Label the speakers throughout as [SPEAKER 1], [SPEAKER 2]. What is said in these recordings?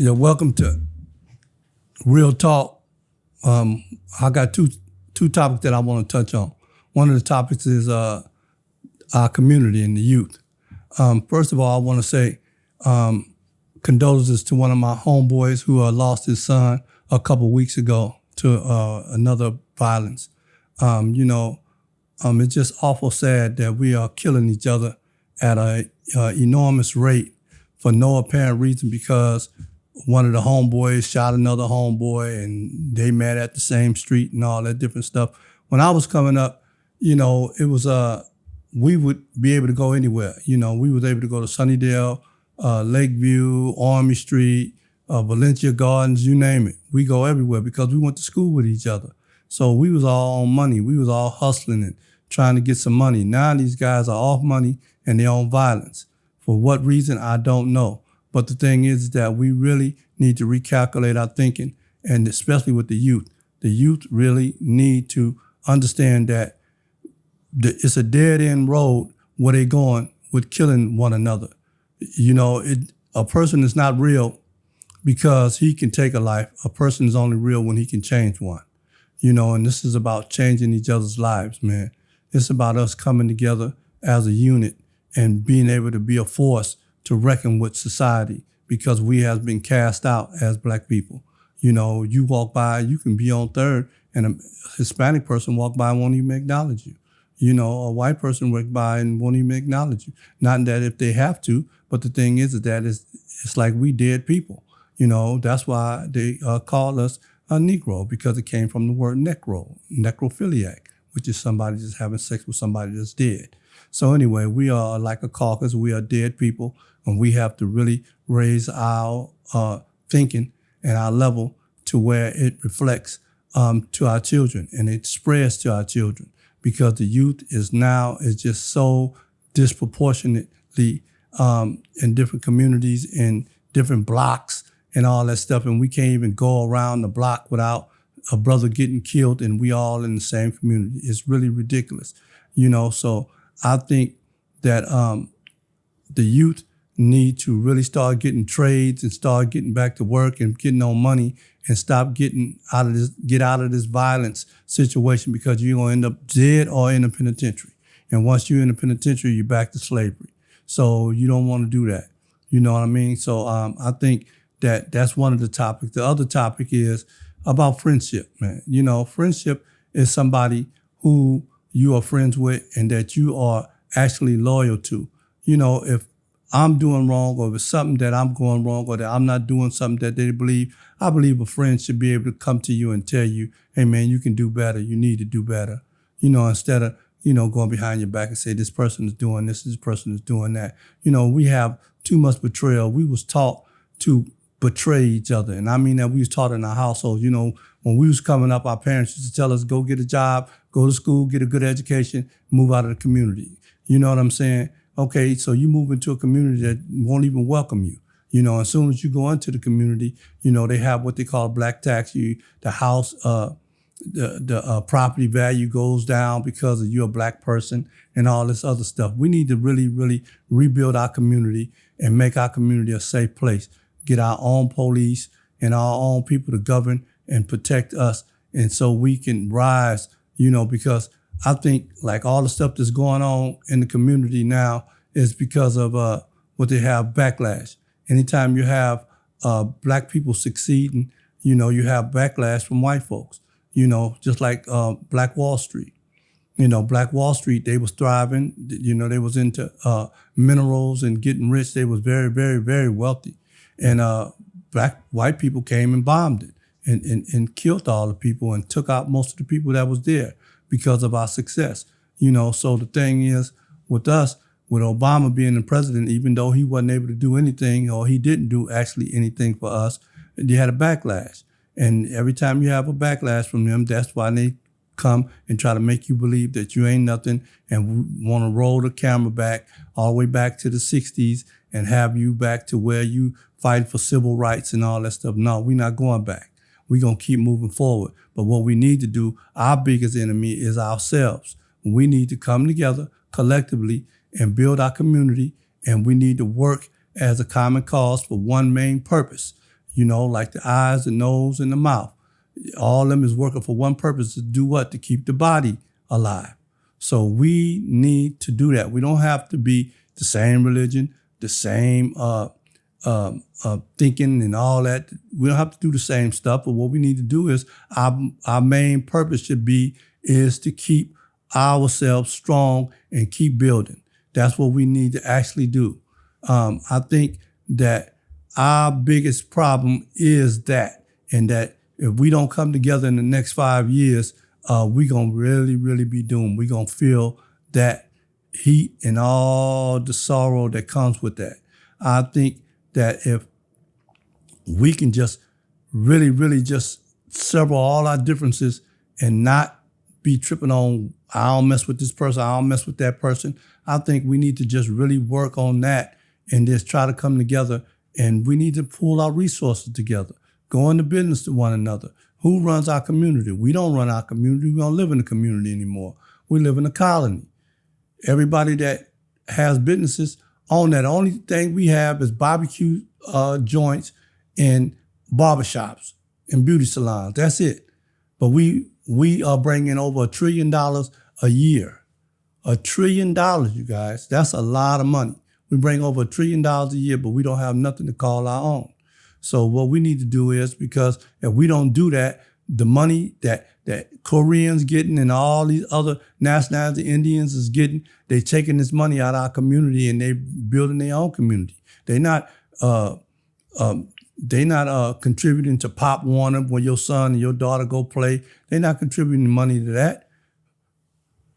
[SPEAKER 1] Welcome to Real Talk. I got two topics that I want to touch on. One of the topics is our community and the youth. First of all, I want to say condolences to one of my homeboys who lost his son a couple weeks ago to another violence. It's just awful sad that we are killing each other at an enormous rate for no apparent reason, because one of the homeboys shot another homeboy and they met at the same street and all that different stuff. When I was coming up, it was we would be able to go anywhere. We was able to go to Sunnydale, Lakeview, Army Street, Valencia Gardens, you name it. We go everywhere because we went to school with each other. So we was all on money. We was all hustling and trying to get some money. Now these guys are off money and they're on violence. For what reason, I don't know. But the thing is that we really need to recalculate our thinking, and especially with the youth. The youth really need to understand that it's a dead-end road where they're going with killing one another. A person is not real because he can take a life. A person is only real when he can change one. And this is about changing each other's lives, man. It's about us coming together as a unit and being able to be a force to reckon with society, because we have been cast out as Black people. You walk by, you can be on Third, and a Hispanic person walk by and won't even acknowledge you. A white person walk by and won't even acknowledge you. Not that if they have to, but the thing is that it's like we dead people. That's why they call us a Negro, because it came from the word necro, necrophiliac, which is somebody just having sex with somebody that's dead. So anyway, we are like a caucus. We are dead people, and we have to really raise our thinking and our level to where it reflects to our children and it spreads to our children, because the youth is just so disproportionately in different communities, in different blocks and all that stuff, and we can't even go around the block without a brother getting killed and we all in the same community. It's really ridiculous, so I think that the youth need to really start getting trades and start getting back to work and getting on money and stop get out of this violence situation, because you're going to end up dead or in a penitentiary. And once you're in the penitentiary, you're back to slavery. So you don't want to do that. You know what I mean? So I think that's one of the topics. The other topic is about friendship, man. Friendship is somebody who you are friends with and that you are actually loyal to. If I'm doing wrong, or if it's something that I'm going wrong, or that I'm not doing something that they believe, I believe a friend should be able to come to you and tell you, hey man, you can do better. You need to do better. Instead of, going behind your back and say, this person is doing this person is doing that. We have too much betrayal. We was taught to betray each other. And I mean that we was taught in our household. When we was coming up, our parents used to tell us, go get a job, go to school, get a good education, move out of the community. You know what I'm saying? Okay, so you move into a community that won't even welcome you. As soon as you go into the community, they have what they call black tax. The house, the property value goes down because you're a Black person and all this other stuff. We need to really, really rebuild our community and make our community a safe place. Get our own police and our own people to govern and protect us, and so we can rise, because I think like all the stuff that's going on in the community now is because of what they have, backlash. Anytime you have Black people succeeding, you have backlash from white folks, just like Black Wall Street. Black Wall Street, they was thriving, they was into minerals and getting rich. They was very, very, very wealthy. And white people came and bombed it and killed all the people and took out most of the people that was there because of our success. So the thing is with us, with Obama being the president, even though he wasn't able to do anything, or he didn't do actually anything for us, they had a backlash. And every time you have a backlash from them, that's why they come and try to make you believe that you ain't nothing and want to roll the camera back all the way back to the 60s and have you back to where you fight for civil rights and all that stuff. No, we're not going back. We're going to keep moving forward. But what we need to do, our biggest enemy is ourselves. We need to come together collectively and build our community, and we need to work as a common cause for one main purpose. like the eyes, the nose, and the mouth. All of them is working for one purpose, to do what? To keep the body alive. So we need to do that. We don't have to be the same religion, the same thinking and all that. We don't have to do the same stuff, but what we need to do is our main purpose is to keep ourselves strong and keep building. That's what we need to actually do. I think that our biggest problem is that, and that if we don't come together in the next 5 years, we're going to really, really be doomed. We're going to feel that heat and all the sorrow that comes with that. I think that if we can just really, really just sever all our differences and not be tripping on, I don't mess with this person, I don't mess with that person. I think we need to just really work on that and just try to come together, and we need to pull our resources together, go into business to one another. Who runs our community? We don't run our community. We don't live in a community anymore. We live in a colony. Everybody that has businesses own that. The only thing we have is barbecue joints and barbershops and beauty salons. That's it. But we are bringing over $1 trillion a year. $1 trillion, you guys. That's a lot of money. We bring over $1 trillion a year, but we don't have nothing to call our own. So what we need to do is, because if we don't do that, the money that Koreans getting and all these other nationalities, Indians is getting, they taking this money out of our community and they building their own community. They're not contributing to Pop Warner where your son and your daughter go play. They're not contributing money to that.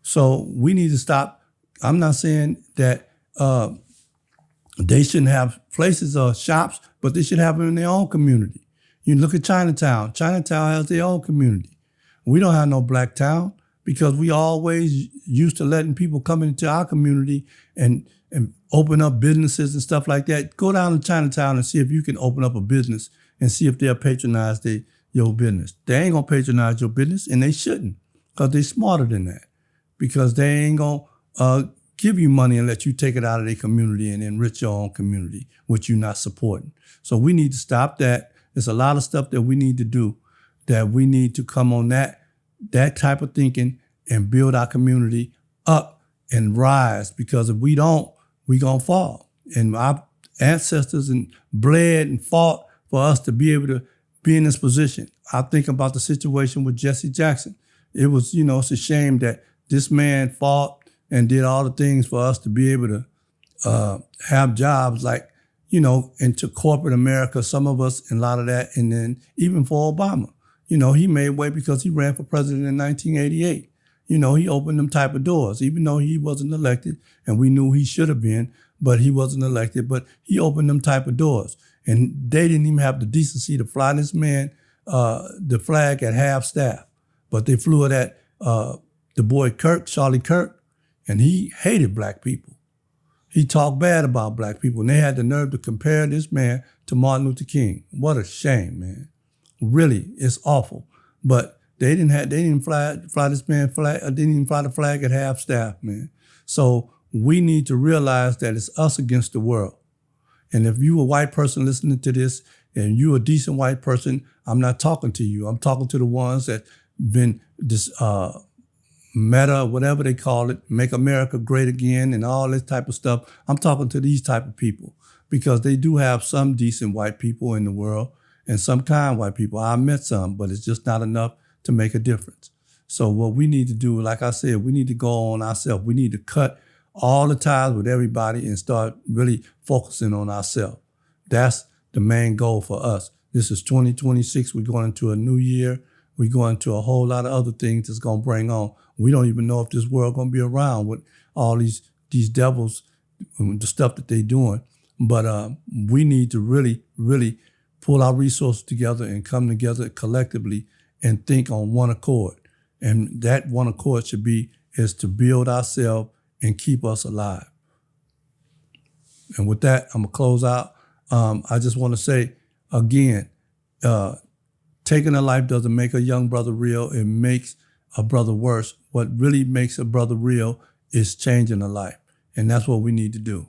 [SPEAKER 1] So we need to stop. I'm not saying that they shouldn't have places or shops, but they should have them in their own community. You look at Chinatown. Chinatown has their own community. We don't have no black town because we always used to letting people come into our community and open up businesses and stuff like that. Go down to Chinatown and see if you can open up a business and see if they'll patronize your business. They ain't gonna patronize your business, and they shouldn't, because they're smarter than that. Because they ain't gonna give you money and let you take it out of their community and enrich your own community, which you're not supporting. So we need to stop that. There's a lot of stuff that we need to do, that we need to come on that type of thinking and build our community up and rise, because if we don't, we're going to fall. And our ancestors bled and fought for us to be able to be in this position. I think about the situation with Jesse Jackson. It was, it's a shame that this man fought and did all the things for us to be able to have jobs, like, into corporate America, some of us, and a lot of that. And then even for Obama, he made way because he ran for president in 1988. He opened them type of doors, even though he wasn't elected, and we knew he should have been, but he wasn't elected. But he opened them type of doors. And they didn't even have the decency to fly this man the flag at half staff. But they flew it at the boy Charlie Kirk, and he hated black people. He talked bad about black people, and they had the nerve to compare this man to Martin Luther King. What a shame, man. Really, it's awful. But they didn't fly this man flag, didn't even fly the flag at half staff, man. So we need to realize that it's us against the world. And if you a white person listening to this and you a decent white person, I'm not talking to you. I'm talking to the ones that been this meta, whatever they call it, make America great again and all this type of stuff. I'm talking to these type of people, because they do have some decent white people in the world and some kind white people. I met some, but it's just not enough to make a difference. So what we need to do, like I said, we need to go on ourselves. We need to cut all the ties with everybody and start really focusing on ourselves. That's the main goal for us. This is 2026. We're going into a new year. We're going into a whole lot of other things that's going to bring on. We don't even know if this world going to be around with all these devils, the stuff that they're doing. But we need to really, really pull our resources together and come together collectively and think on one accord. And that one accord is to build ourselves and keep us alive. And with that, I'm going to close out. I just want to say, again, taking a life doesn't make a young brother real. It makes a brother worse. What really makes a brother real is changing a life. And that's what we need to do.